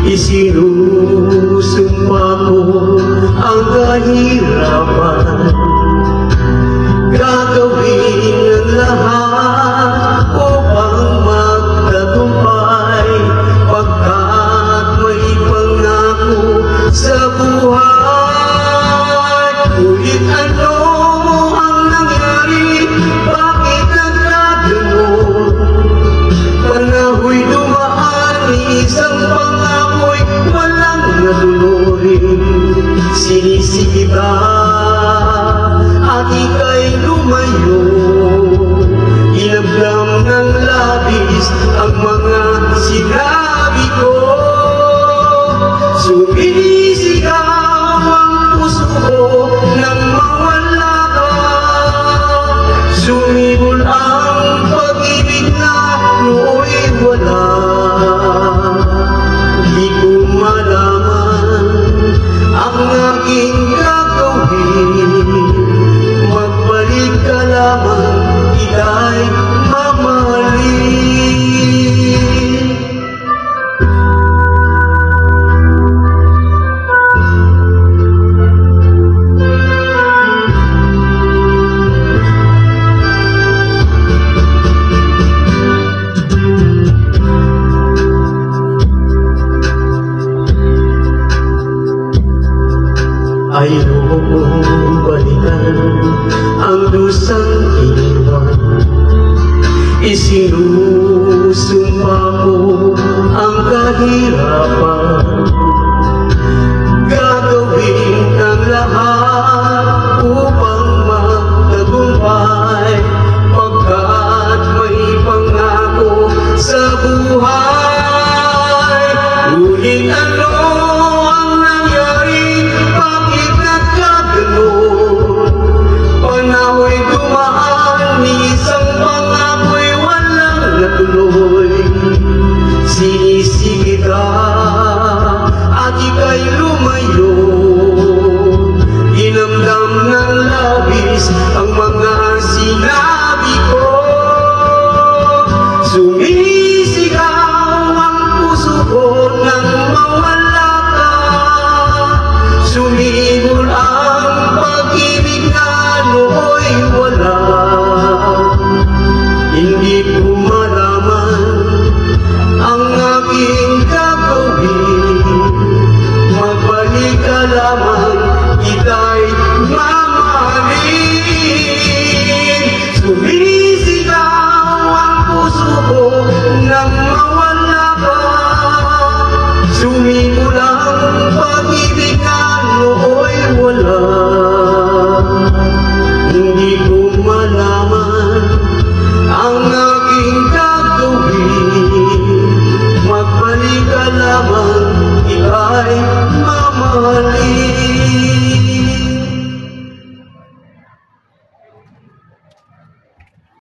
Isinusumpa ko ang kahirapan, gagawin ang lahat upang magtagumpay, pagkat may pangako sa buhay. Ngunit ano ang nangyari? Bakit nagkaganon? Panahoy dumaan, isang pangako'y walang natuloy. Sinisikita at ika'y lumayo, inablam ng labis ang mga sinabi ko. Sumisigaw ang puso ko nang mawala ka, sumibol ang pag-ibig na nooy wala. Di ko malaman ang aking gagawin, magbalik ka lamang, ika'y mamahalin. Ayokong balikan ang dusang iniwan. Isinusumpa ko ang kahirapan, gagawin ang lahat upang magtagumpay, pagkat may pangako sa buhay. Ngunit ano ang nangyari? Bakit nagkaganon? Panahoy dumaan, isang pangako'y walang natuloy. Sinisikita at ika'y lumayo, inamdam ng labis ang mga sinabi ko. Sumisigaw ang puso ko nang mawala ka, sumibol ang pag-ibig na nooy wala. Hindi ko malaman ang aking gagawin, magbalik ka lamang, ika'y mamahalin. Sumisigaw ang puso ko nang mawala ka, sumibol ang pag-ibig na nooy wala. Hindi ko malaman